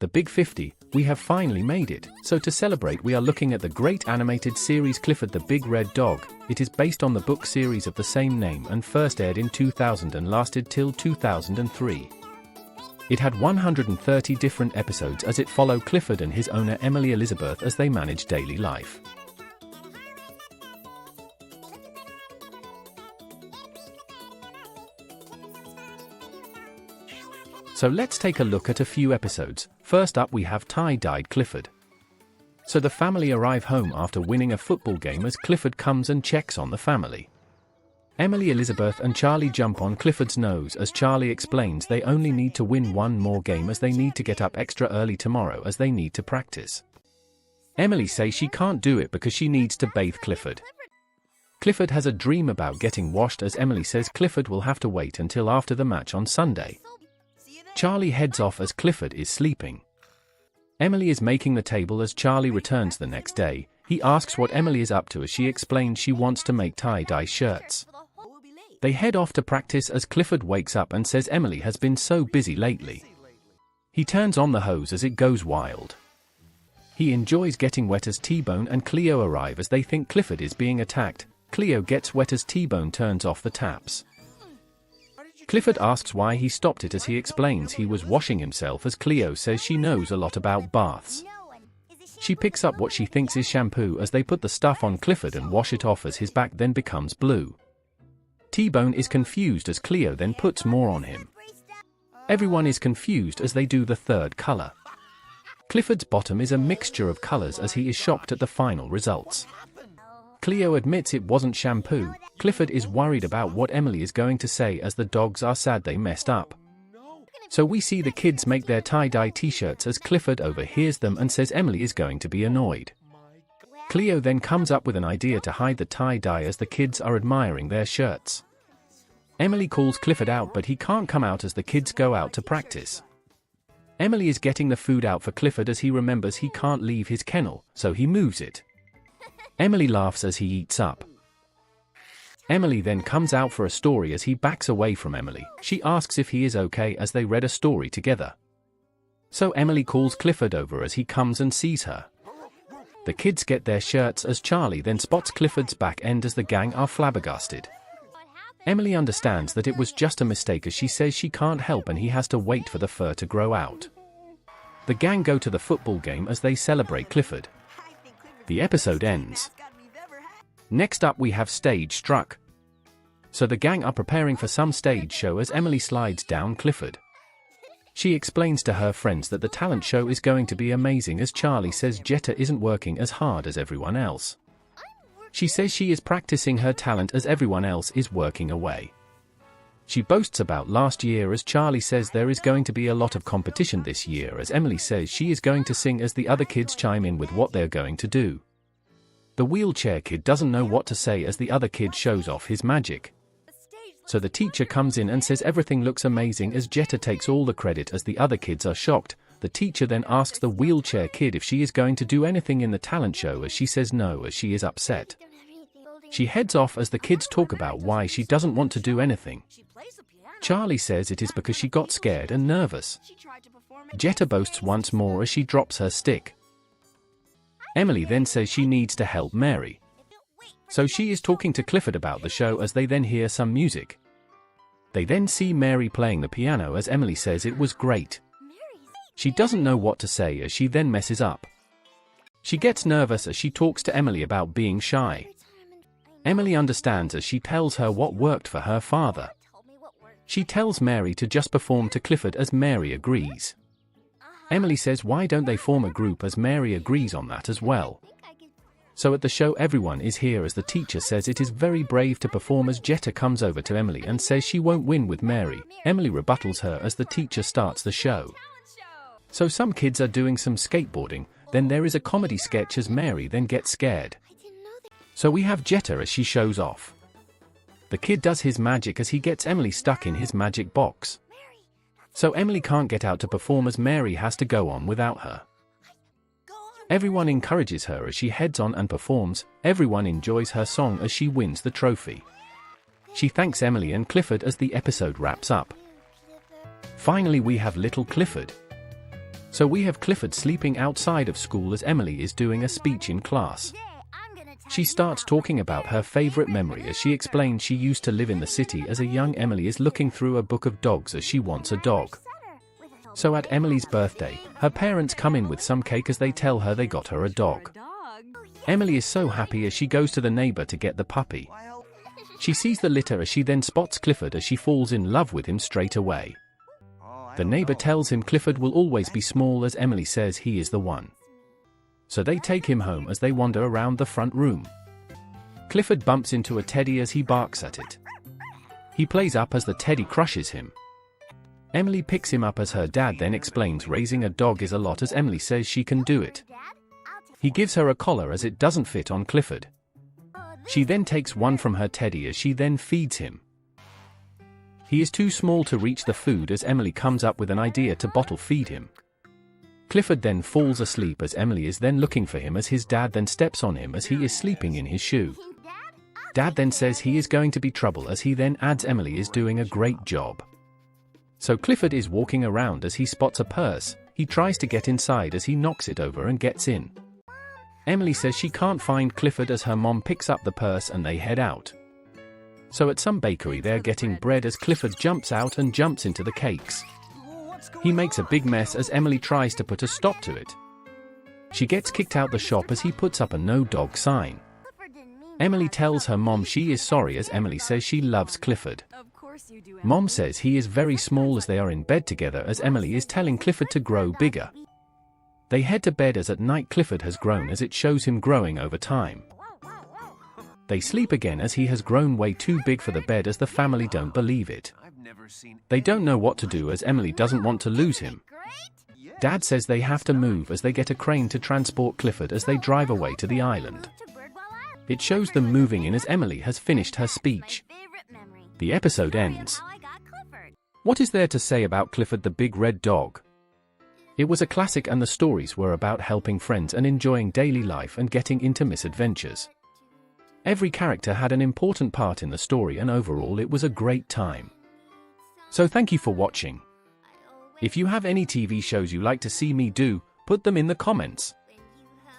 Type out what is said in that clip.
The Big 50, we have finally made it. So to celebrate, we are looking at the great animated series Clifford the Big Red Dog. It is based on the book series of the same name and first aired in 2000 and lasted till 2003. It had 130 different episodes as it followed Clifford and his owner Emily Elizabeth as they managed daily life. So let's take a look at a few episodes. First up we have Tie-Dyed Clifford. So the family arrive home after winning a football game as Clifford comes and checks on the family. Emily Elizabeth and Charlie jump on Clifford's nose as Charlie explains they only need to win one more game as they need to get up extra early tomorrow as they need to practice. Emily says she can't do it because she needs to bathe Clifford. Clifford has a dream about getting washed as Emily says Clifford will have to wait until after the match on Sunday. Charlie heads off as Clifford is sleeping. Emily is making the table as Charlie returns the next day. He asks what Emily is up to as she explains she wants to make tie-dye shirts. They head off to practice as Clifford wakes up and says Emily has been so busy lately. He turns on the hose as it goes wild. He enjoys getting wet as T-Bone and Cleo arrive as they think Clifford is being attacked. Cleo gets wet as T-Bone turns off the taps. Clifford asks why he stopped it as he explains he was washing himself as Cleo says she knows a lot about baths. She picks up what she thinks is shampoo as they put the stuff on Clifford and wash it off as his back then becomes blue. T-Bone is confused as Cleo then puts more on him. Everyone is confused as they do the third color. Clifford's bottom is a mixture of colors as he is shocked at the final results. Cleo admits it wasn't shampoo. Clifford is worried about what Emily is going to say as the dogs are sad they messed up. So we see the kids make their tie-dye t-shirts as Clifford overhears them and says Emily is going to be annoyed. Cleo then comes up with an idea to hide the tie-dye as the kids are admiring their shirts. Emily calls Clifford out but he can't come out as the kids go out to practice. Emily is getting the food out for Clifford as he remembers he can't leave his kennel, so he moves it. Emily laughs as he eats up. Emily then comes out for a story as he backs away from Emily. She asks if he is okay as they read a story together. So Emily calls Clifford over as he comes and sees her. The kids get their shirts as Charlie then spots Clifford's back end as the gang are flabbergasted. Emily understands that it was just a mistake as she says she can't help and he has to wait for the fur to grow out. The gang go to the football game as they celebrate Clifford. The episode ends. Next up we have Stage Struck. So the gang are preparing for some stage show as Emily slides down Clifford. She explains to her friends that the talent show is going to be amazing as Charlie says Jetta isn't working as hard as everyone else. She says she is practicing her talent as everyone else is working away. She boasts about last year as Charlie says there is going to be a lot of competition this year as Emily says she is going to sing as the other kids chime in with what they're going to do. The wheelchair kid doesn't know what to say as the other kid shows off his magic. So the teacher comes in and says everything looks amazing as Jetta takes all the credit as the other kids are shocked. The teacher then asks the wheelchair kid if she is going to do anything in the talent show as she says no as she is upset. She heads off as the kids talk about why she doesn't want to do anything. Charlie says it is because she got scared and nervous. Jetta boasts once more as she drops her stick. Emily then says she needs to help Mary. So she is talking to Clifford about the show as they then hear some music. They then see Mary playing the piano as Emily says it was great. She doesn't know what to say as she then messes up. She gets nervous as she talks to Emily about being shy. Emily understands as she tells her what worked for her father. She tells Mary to just perform to Clifford as Mary agrees. Emily says why don't they form a group as Mary agrees on that as well. So at the show everyone is here as the teacher says it is very brave to perform as Jetta comes over to Emily and says she won't win with Mary. Emily rebuttals her as the teacher starts the show. So some kids are doing some skateboarding, then there is a comedy sketch as Mary then gets scared. So we have Jetta as she shows off. The kid does his magic as he gets Emily stuck in his magic box. So Emily can't get out to perform as Mary has to go on without her. Everyone encourages her as she heads on and performs. Everyone enjoys her song as she wins the trophy. She thanks Emily and Clifford as the episode wraps up. Finally we have little Clifford. So we have Clifford sleeping outside of school as Emily is doing a speech in class. She starts talking about her favorite memory as she explains she used to live in the city as a young Emily is looking through a book of dogs as she wants a dog. So at Emily's birthday, her parents come in with some cake as they tell her they got her a dog. Emily is so happy as she goes to the neighbor to get the puppy. She sees the litter as she then spots Clifford as she falls in love with him straight away. The neighbor tells him Clifford will always be small as Emily says he is the one. So they take him home as they wander around the front room. Clifford bumps into a teddy as he barks at it. He plays up as the teddy crushes him. Emily picks him up as her dad then explains raising a dog is a lot as Emily says she can do it. He gives her a collar as it doesn't fit on Clifford. She then takes one from her teddy as she then feeds him. He is too small to reach the food as Emily comes up with an idea to bottle feed him. Clifford then falls asleep as Emily is then looking for him as his dad then steps on him as he is sleeping in his shoe. Dad then says he is going to be trouble as he then adds Emily is doing a great job. So Clifford is walking around as he spots a purse. He tries to get inside as he knocks it over and gets in. Emily says she can't find Clifford as her mom picks up the purse and they head out. So at some bakery they're getting bread as Clifford jumps out and jumps into the cakes. He makes a big mess as Emily tries to put a stop to it. She gets kicked out the shop as he puts up a no dog sign. Emily tells her mom she is sorry as Emily says she loves Clifford. Mom says he is very small as they are in bed together as Emily is telling Clifford to grow bigger. They head to bed as at night Clifford has grown as it shows him growing over time. They sleep again as he has grown way too big for the bed as the family don't believe it. They don't know what to do as Emily doesn't want to lose him. Dad says they have to move as they get a crane to transport Clifford as they drive away to the island. It shows them moving in as Emily has finished her speech. The episode ends. What is there to say about Clifford the Big Red Dog? It was a classic and the stories were about helping friends and enjoying daily life and getting into misadventures. Every character had an important part in the story and overall it was a great time. So thank you for watching. If you have any TV shows you like to see me do, put them in the comments.